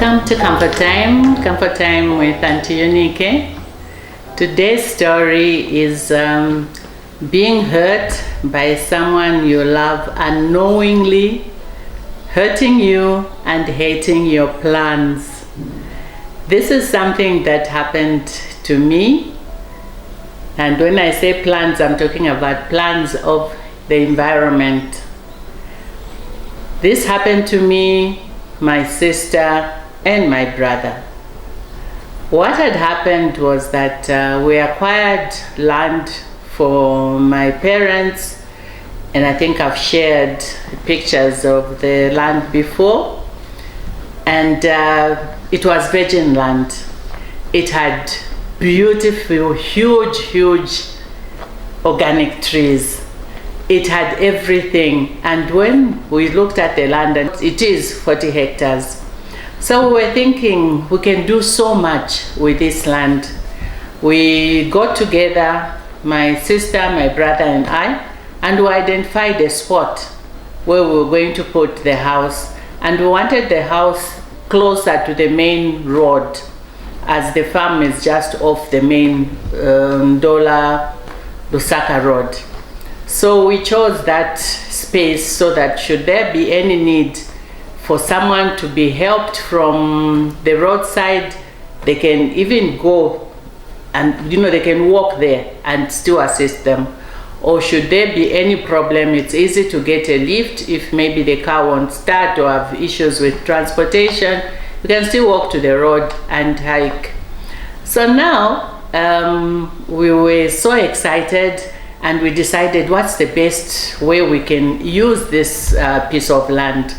Welcome to Comfort Time with Aunty Yunike. Today's story is being hurt by someone you love unknowingly, hurting you and hating your plans. This is something that happened to me, and when I say plans, I'm talking about plans of the environment. This happened to me, my sister, and my brother. What had happened was that we acquired land for my parents, and I think I've shared pictures of the land before, and it was virgin land. It had beautiful, huge organic trees. It had everything, and when we looked at the land, and it is 40 hectares. So we were thinking we can do so much with this land. We got together, my sister, my brother and I, and we identified a spot where we were going to put the house, and we wanted the house closer to the main road, as the farm is just off the main Lusaka road. So we chose that space so that should there be any need for someone to be helped from the roadside, they can even go and they can walk there and still assist them. Or should there be any problem, it's easy to get a lift if maybe the car won't start or have issues with transportation. You can still walk to the road and hike. So now we were so excited, and we decided what's the best way we can use this piece of land.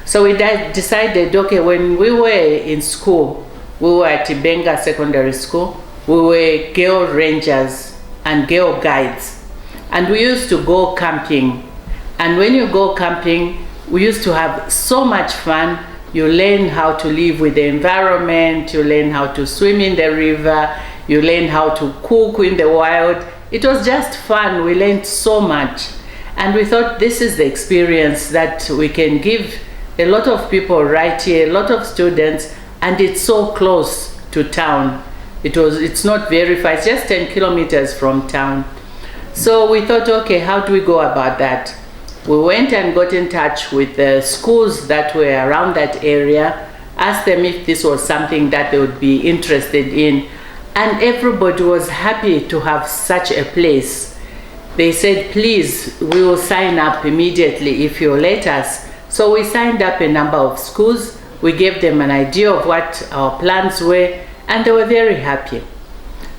So we decided, okay, when we were in school, we were at Ibenga Secondary School, we were girl rangers and girl guides, and we used to go camping. And when you go camping, we used to have so much fun. You learn how to live with the environment, you learn how to swim in the river, you learn how to cook in the wild. It was just fun. We learned so much, and we thought this is the experience that we can give a lot of people right here, a lot of students, and it's so close to town. It's not very far, it's just 10 kilometers from town. So we thought, okay, how do we go about that? We went and got in touch with the schools that were around that area, asked them if this was something that they would be interested in, and everybody was happy to have such a place. They said, please, we will sign up immediately if you let us. So we signed up a number of schools. We gave them an idea of what our plans were, and they were very happy.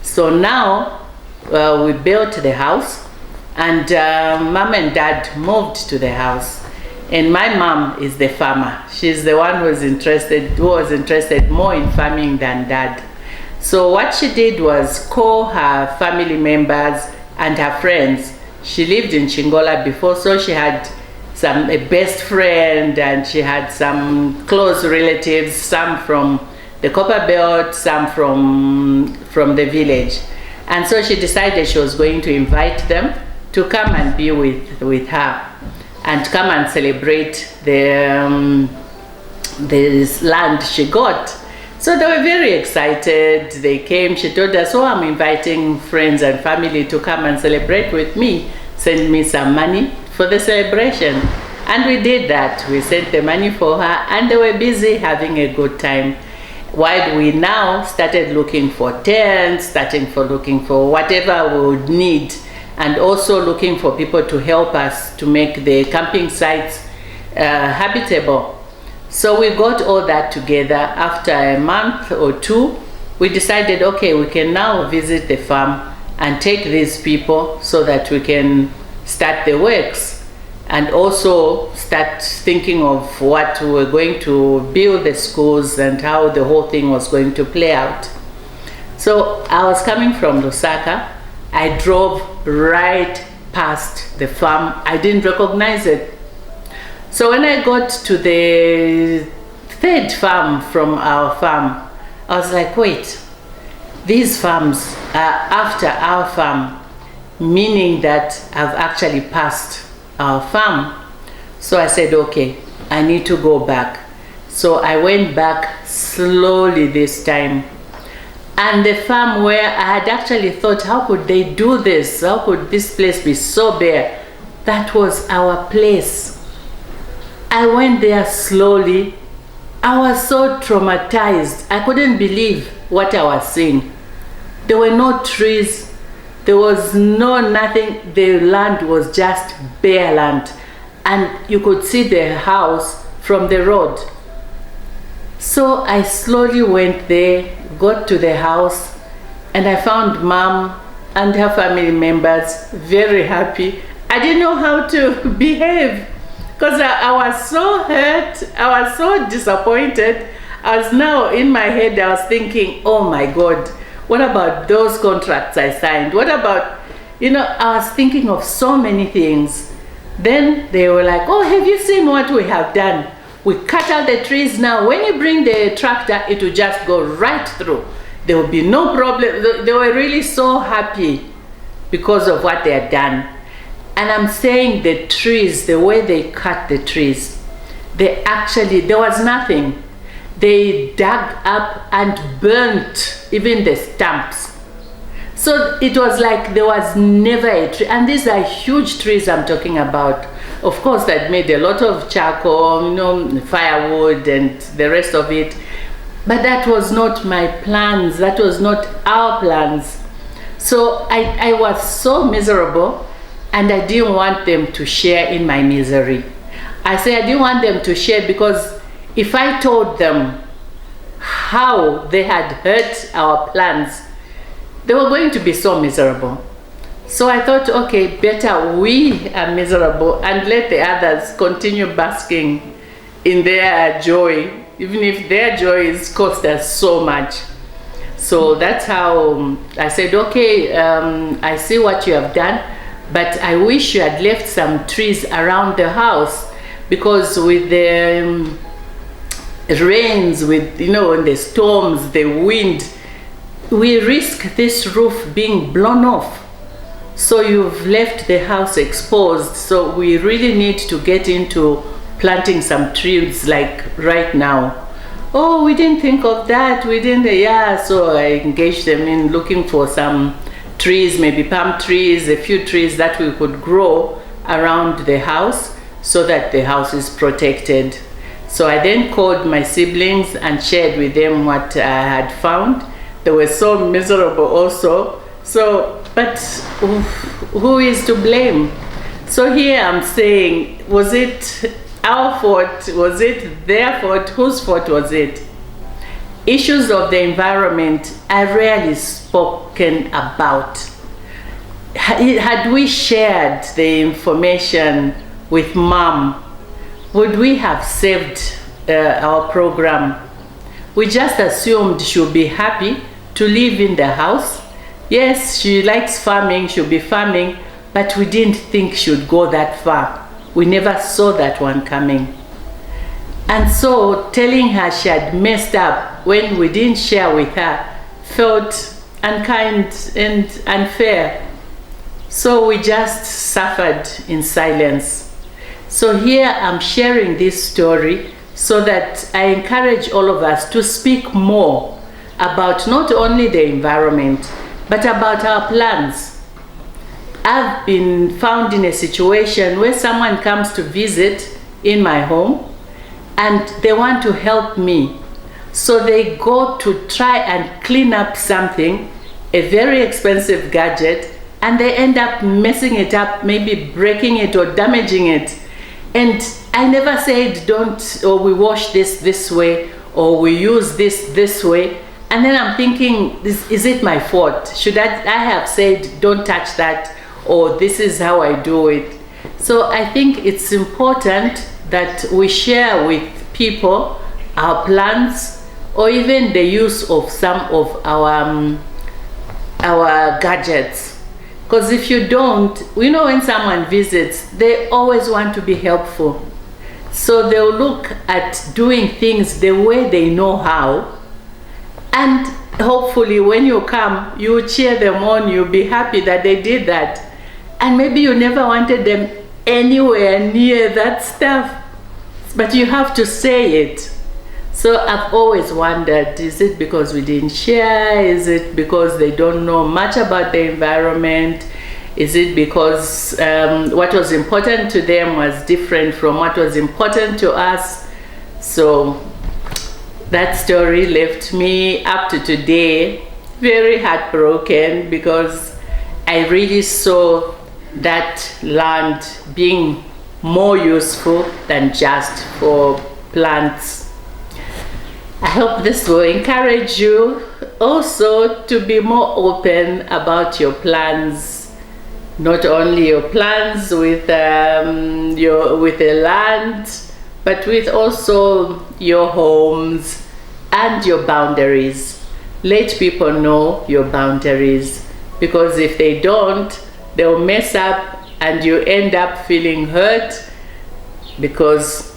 So now we built the house, and mom and dad moved to the house. And my mom is the farmer. She's the one who was interested more in farming than dad. So what she did was call her family members and her friends. She lived in Chingola before, so she had a best friend, and she had some close relatives, some from the Copper Belt, some from the village. And so she decided she was going to invite them to come and be with her and come and celebrate this land she got. So they were very excited. They came, she told us, oh, I'm inviting friends and family to come and celebrate with me. Send me some money for the celebration. And we did that. We sent the money for her, and they were busy having a good time. While we now started looking for tents, looking for whatever we would need, and also looking for people to help us to make the camping sites habitable. So we got all that together. After a month or two, we decided, okay, we can now visit the farm and take these people so that we can start the works, and also start thinking of what we were going to build the schools and how the whole thing was going to play out. So I was coming from Lusaka. I drove right past the farm. I didn't recognize it. So when I got to the third farm from our farm, I was like, wait, these farms are after our farm, meaning that I've actually passed our farm. So I said, okay, I need to go back. So I went back slowly this time. And the farm where I had actually thought, how could they do this? How could this place be so bare? That was our place. I went there slowly. I was so traumatized. I couldn't believe what I was seeing. There were no trees. There was nothing. The land was just bare land. And you could see the house from the road. So I slowly went there, got to the house, and I found Mom and her family members very happy. I didn't know how to behave because I was so hurt. I was so disappointed. I was now in my head, I was thinking, oh my God, what about those contracts I signed? What about, I was thinking of so many things. Then they were like, oh, have you seen what we have done? We cut out the trees now. When you bring the tractor, it will just go right through. There will be no problem. They were really so happy because of what they had done. And I'm saying the trees, the way they cut the trees, there was nothing. They dug up and burnt even the stumps. So it was like there was never a tree. And these are huge trees I'm talking about. Of course, that made a lot of charcoal, firewood and the rest of it. But that was not my plans. That was not our plans. So I was so miserable, and I didn't want them to share in my misery. I say I didn't want them to share because if I told them how they had hurt our plans, they were going to be so miserable. So I thought, okay, better we are miserable and let the others continue basking in their joy, even if their joy has cost us so much. So that's how I said, okay, I see what you have done, but I wish you had left some trees around the house, because with the rains, with, the storms, the wind, we risk this roof being blown off. So you've left the house exposed. So we really need to get into planting some trees like right now. Oh, we didn't think of that. We didn't, so I engaged them in looking for some trees, maybe palm trees, a few trees that we could grow around the house so that the house is protected. So I then called my siblings and shared with them what I had found. They were so miserable also. So, but who is to blame? So here I'm saying, was it our fault? Was it their fault? Whose fault was it? Issues of the environment are rarely spoken about. Had we shared the information with Mom, would we have saved our program? We just assumed she'll be happy to live in the house. Yes, she likes farming, she'll be farming, but we didn't think she'd go that far. We never saw that one coming. And so telling her she had messed up when we didn't share with her felt unkind and unfair. So we just suffered in silence. So here I'm sharing this story so that I encourage all of us to speak more about not only the environment, but about our plans. I've been found in a situation where someone comes to visit in my home and they want to help me. So they go to try and clean up something, a very expensive gadget, and they end up messing it up, maybe breaking it or damaging it. And I never said don't, or we wash this way, or we use this way. And then I'm thinking, is it my fault? Should I have said don't touch that, or this is how I do it? So I think it's important that we share with people our plans, or even the use of some of our gadgets. Because if you don't, when someone visits, they always want to be helpful. So they'll look at doing things the way they know how. And hopefully when you come, you cheer them on, you'll be happy that they did that. And maybe you never wanted them anywhere near that stuff, but you have to say it. So I've always wondered, is it because we didn't share? Is it because they don't know much about the environment? Is it because what was important to them was different from what was important to us? So that story left me up to today very heartbroken, because I really saw that land being more useful than just for plants. I hope this will encourage you also to be more open about your plans. Not only your plans with the land, but with also your homes and your boundaries. Let people know your boundaries, because if they don't, they'll mess up and you end up feeling hurt because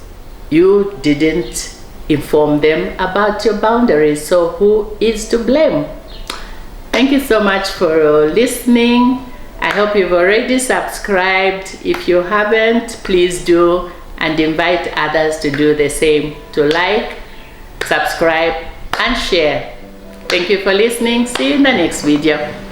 you didn't inform them about your boundaries. So who is to blame? Thank you so much for listening. I hope you've already subscribed. If you haven't, please do, and invite others to do the same, to like, subscribe, and share. Thank you for listening. See you in the next video.